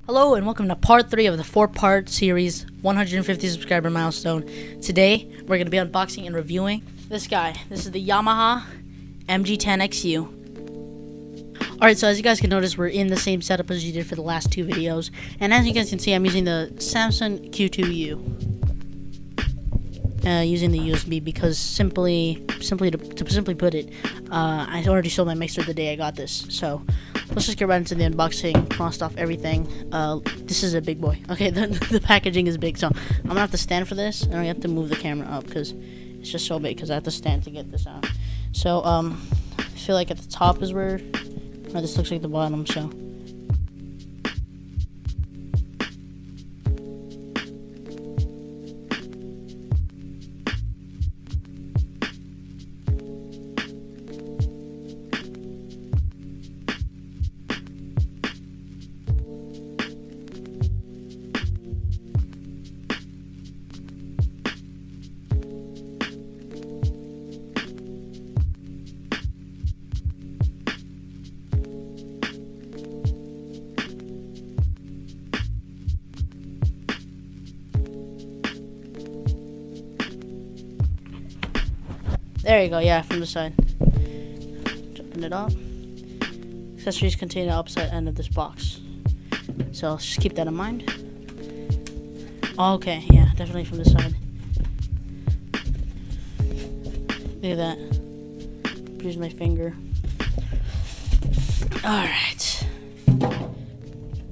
Hello and welcome to part 3 of the 4-part series 150 subscriber milestone. Today we're going to be unboxing and reviewing this guy. This is the Yamaha mg10xu. Alright, so as you guys can notice, we're in the same setup as you did for the last 2 videos. And as you guys can see, I'm using the Samsung Q2U. Using the USB because simply put it, I already sold my mixer the day I got this. So let's just get right into the unboxing, crossed off everything. This is a big boy. Okay, the packaging is big, so I'm gonna have to stand for this, and I have to move the camera up because it's just so big. Because I have to stand to get this out. So I feel like at the top is where, or this looks like the bottom. So. There you go, yeah, from the side. Open it up. Accessories contain the upside end of this box. So let's just keep that in mind. Okay, yeah, definitely from the side. Look at that. Bruise my finger. Alright.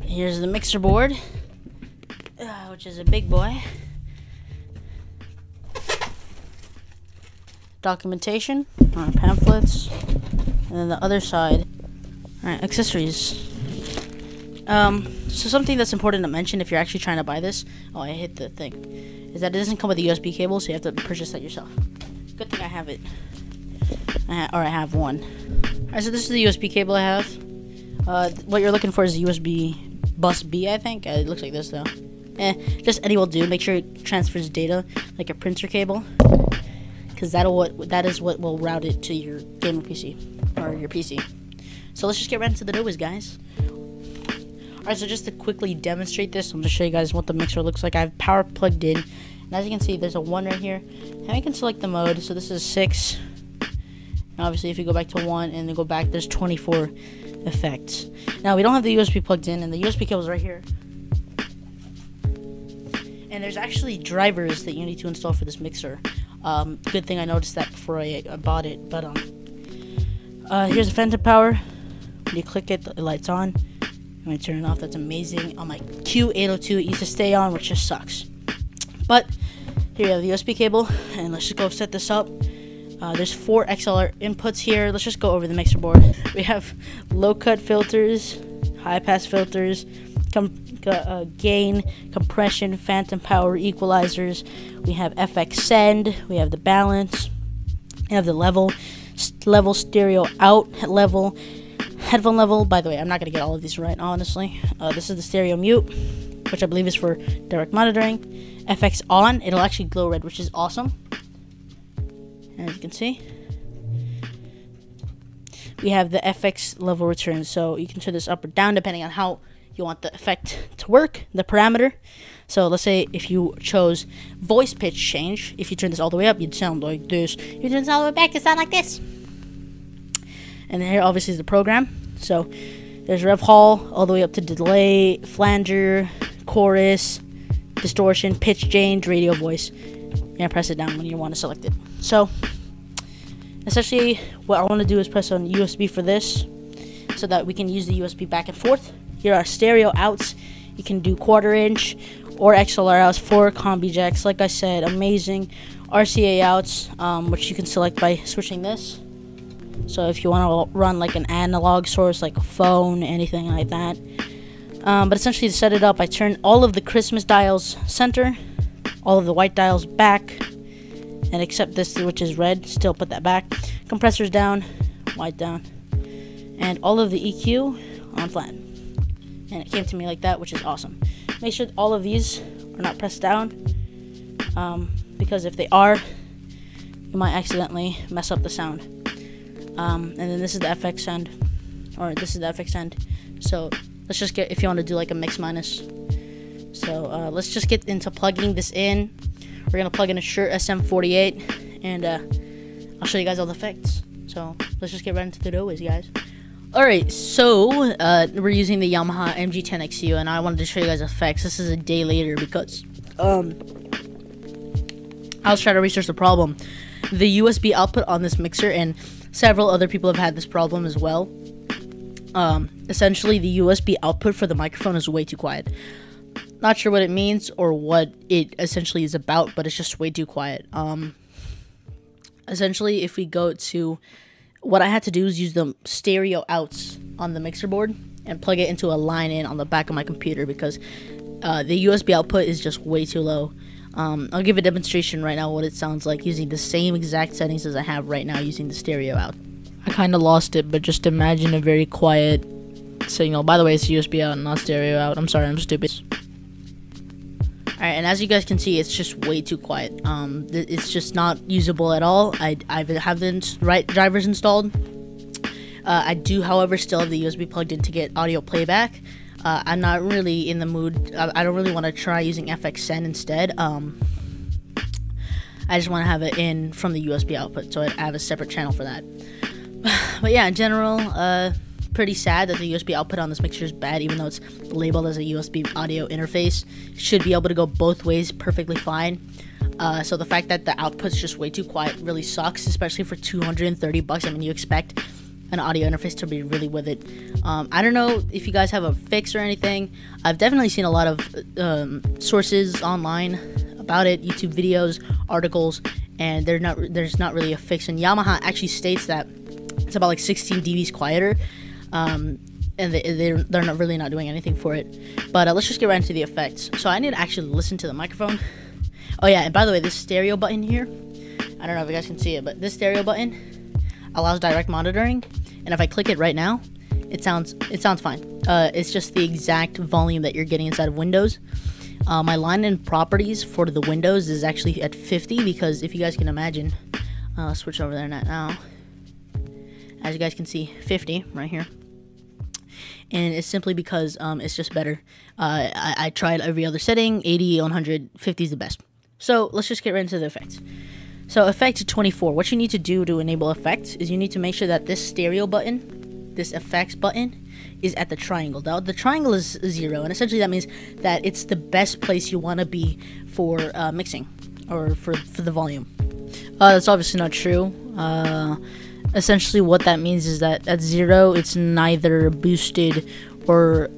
Here's the mixer board, which is a big boy. Documentation, pamphlets, and then the other side, alright, accessories. So something that's important to mention if you're actually trying to buy this, oh, I hit the thing, is that it doesn't come with a USB cable, so you have to purchase that yourself. Good thing I have it, I have one. Alright, so this is the USB cable I have. What you're looking for is the USB bus B, I think. It looks like this though. Just any will do. Make sure it transfers data like a printer cable, because that is what will route it to your gamer PC or your PC. So let's just get right into the doors, guys. Alright, so just to quickly demonstrate this, I'm going to show you guys what the mixer looks like. I have power plugged in, and as you can see, there's a 1 right here. And you can select the mode. So this is 6. And obviously, if you go back to 1 and then go back, there's 24 effects. Now we don't have the USB plugged in, and the USB cable's right here. And there's actually drivers that you need to install for this mixer. Good thing I noticed that before I bought it. But here's the phantom power. When you click it, the light's on. When you turn it off, that's amazing. On my Q802, it used to stay on, which just sucks. But here you have the USB cable, and let's just go set this up. There's 4 XLR inputs here. Let's just go over the mixer board. We have low cut filters, high pass filters, gain, compression, phantom power, equalizers. We have FX send. We have the balance. We have the level stereo out level, headphone level. By the way, I'm not gonna get all of these right, honestly. This is the stereo mute, which I believe is for direct monitoring. FX on. It'll actually glow red, which is awesome. As you can see, we have the FX level return, so you can turn this up or down depending on how you want the effect to work, the parameter. So let's say if you chose voice pitch change, if you turn this all the way up, you'd sound like this. You turn this all the way back, it sound like this. And then here obviously is the program. So there's rev hall all the way up to delay, flanger, chorus, distortion, pitch change, radio voice. You're gonna press it down when you want to select it. So essentially what I want to do is press on USB for this so that we can use the USB back and forth. Here are stereo outs. You can do 1/4 inch or XLR outs, 4 combi jacks. Like I said, amazing. RCA outs, which you can select by switching this. So if you want to run like an analog source, like a phone, anything like that. But essentially to set it up, I turn all of the Christmas dials center, all of the white dials back, and except this, which is red, still put that back. Compressors down, white down, and all of the EQ on flat. And it came to me like that, which is awesome. Make sure all of these are not pressed down, because if they are, you might accidentally mess up the sound. And then this is the FX end, or this is the FX end. So let's let's just get, if you want to do like a mix minus. So let's just get into plugging this in. We're gonna plug in a Shure SM48, and I'll show you guys all the effects. So let's just get right into the doors, guys. Alright, so we're using the Yamaha mg10xu, and I wanted to show you guys effects. This is a day later because I was trying to research the problem. The USB output on this mixer, and several other people have had this problem as well. Essentially, the USB output for the microphone is way too quiet. Not sure what it means or what it essentially is about, but it's just way too quiet. Essentially, if we go to, what I had to do is use the stereo outs on the mixer board and plug it into a line in on the back of my computer, because the USB output is just way too low. I'll give a demonstration right now what it sounds like using the same exact settings as I have right now using the stereo out. I kind of lost it, but just imagine a very quiet signal. By the way, it's USB out, not stereo out. I'm sorry, I'm stupid. Alright, and as you guys can see, it's just way too quiet. It's just not usable at all. I have the right drivers installed. I do, however, still have the USB plugged in to get audio playback. I'm not really in the mood. I don't really want to try using FXN instead. I just want to have it in from the USB output, so I have a separate channel for that. But yeah, in general, pretty sad that the USB output on this mixer is bad, even though it's labeled as a USB audio interface. It should be able to go both ways perfectly fine. So the fact that the output's just way too quiet really sucks, especially for 230 bucks. I mean, you expect an audio interface to be really with it. I don't know if you guys have a fix or anything. I've definitely seen a lot of sources online about it, YouTube videos, articles, and there's not really a fix. And Yamaha actually states that it's about like 16 dBs quieter, and they're not really not doing anything for it. But let's just get right into the effects. So I need to actually listen to the microphone. Oh yeah, and by the way, this stereo button here, I don't know if you guys can see it, but this stereo button allows direct monitoring, and if I click it right now, it sounds fine. It's just the exact volume that you're getting inside of Windows. My line in properties for the Windows is actually at 50, because if you guys can imagine, I'll switch over there now. As you guys can see, 50 right here, and it's simply because it's just better. I tried every other setting, 80, 100, 50 is the best. So let's just get right into the effects. So effect 24, what you need to do to enable effects is you need to make sure that this stereo button, this effects button, is at the triangle. Now the triangle is 0, and essentially that means that it's the best place you want to be for mixing, or for the volume. That's obviously not true. Essentially what that means is that at 0, it's neither boosted or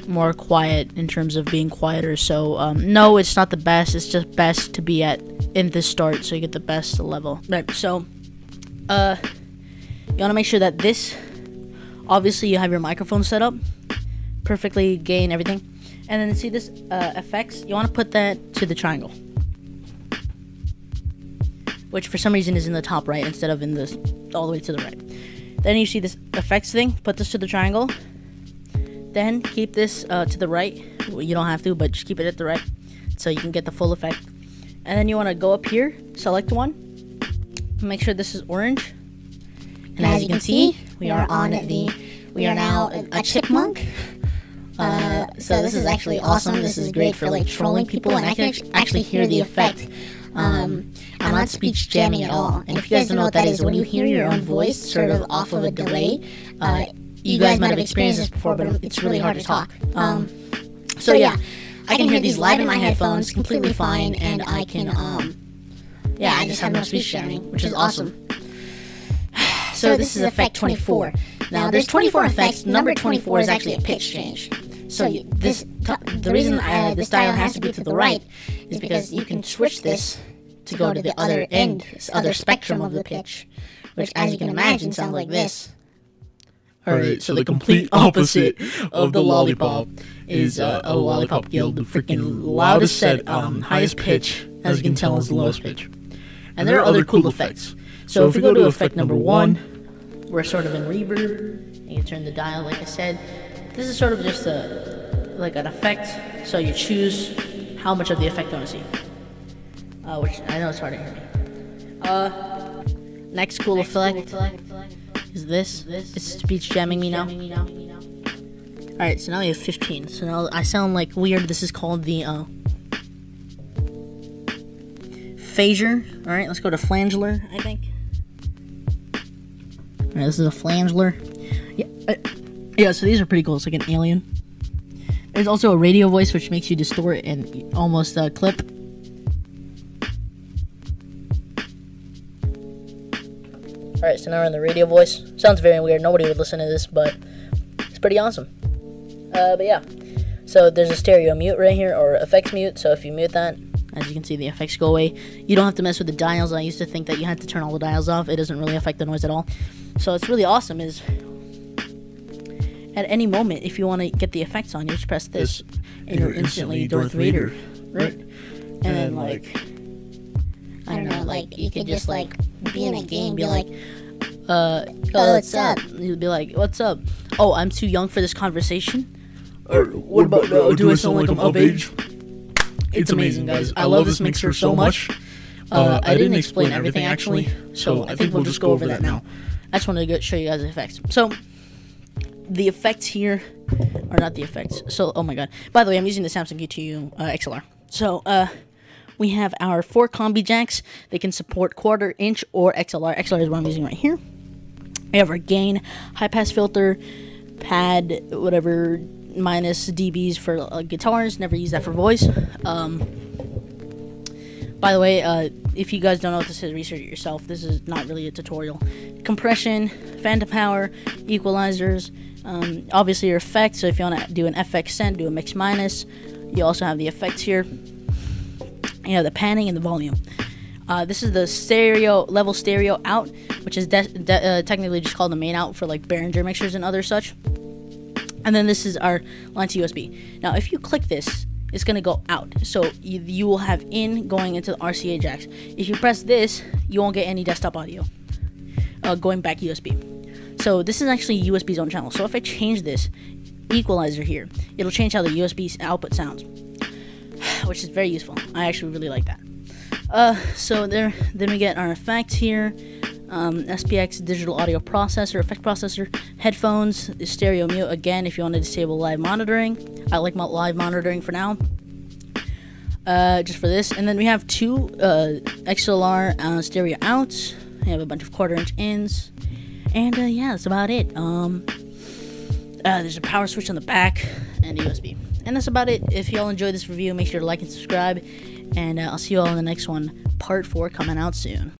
more quiet in terms of being quieter. So no, it's not the best. It's just best to be in the start, so you get the best level. Right, so you want to make sure that this, obviously you have your microphone set up perfectly, gain, everything, and then see this effects, you want to put that to the triangle, which for some reason is in the top right instead of in this all the way to the right. Then you see this effects thing, put this to the triangle, then keep this to the right. Well, you don't have to, but just keep it at the right so you can get the full effect. And then you want to go up here, select one, make sure this is orange, and as you can see, we are now a chipmunk. So this is actually awesome. This is great for like trolling people, and I can actually hear the effect. I'm not speech jamming at all, and if you guys don't know what that is, when you hear your own voice sort of off of a delay, you guys might have experienced this before, but it's really hard to talk. So yeah, I can hear these live in my headphones completely fine, and I can, yeah, I just have no speech jamming, which is awesome. So this is effect 24. Now there's 24 effects. Number 24 is actually a pitch change. So the reason this dial has to be to the right is because you can switch this to go to the other end, this other spectrum of the pitch, which, as you can imagine, sounds like this. Alright, so the complete opposite of the lollipop is a lollipop yelled the freaking loudest set, highest pitch, as you can tell, is the lowest pitch. And there are other cool effects. So if we go to effect number 1, we're sort of in reverb. You can turn the dial, like I said. This is sort of just like an effect, so you choose how much of the effect you want to see. Which I know it's hard to hear me. Next cool effect is this. It's speech jamming me now. Alright, so now we have 15. So now I sound like weird. This is called the phaser. Alright, let's go to flangeler, I think. Alright, this is a flangeler. Yeah, so these are pretty cool. It's like an alien. There's also a radio voice, which makes you distort and almost clip. Alright, so now we're in the radio voice. Sounds very weird. Nobody would listen to this, but it's pretty awesome. But yeah. So there's a stereo mute right here, or effects mute. So if you mute that, as you can see, the effects go away. You don't have to mess with the dials. I used to think that you had to turn all the dials off. It doesn't really affect the noise at all. So it's really awesome is at any moment, if you want to get the effects on, you just press this, and you're instantly Darth Vader, right? And then, like, I don't know, like, you could just, like, be in a game, be like, oh, what's up? You'd be like, what's up? Oh, I'm too young for this conversation? Or, what about, do I sound like I'm of age? It's amazing, guys. I love this mixer so much. I didn't explain everything, actually, so I think we'll just go over that now. I just wanted to show you guys the effects. So, the effects here are not the effects. So, oh my god. By the way, I'm using the Samsung GTU XLR. So, we have our 4 combi jacks. They can support 1/4 inch or XLR. XLR is what I'm using right here. We have our gain, high pass filter, pad, whatever, minus dBs for guitars. Never use that for voice. By the way, if you guys don't know what this is, research it yourself. This is not really a tutorial. Compression, phantom power, equalizers, obviously your effects. So if you want to do an FX send, do a mix minus. You also have the effects here. You have the panning and the volume. This is the level stereo out, which is technically just called the main out for like Behringer mixers and other such. And then this is our line to USB. Now, if you click this, it's going to go out. So you will have in going into the RCA jacks. If you press this, you won't get any desktop audio going back USB. So this is actually USB's own channel. So if I change this equalizer here, it'll change how the USB output sounds, which is very useful. I actually really like that. So then we get our effects here. SPX digital audio processor, effect processor, headphones, stereo mute. Again, if you want to disable live monitoring, I like my live monitoring for now. Just for this, and then we have 2 XLR stereo outs. We have a bunch of 1/4 inch ins, and yeah, that's about it. There's a power switch on the back and USB, and that's about it. If y'all enjoyed this review, make sure to like and subscribe, and I'll see you all in the next one. Part 4 coming out soon.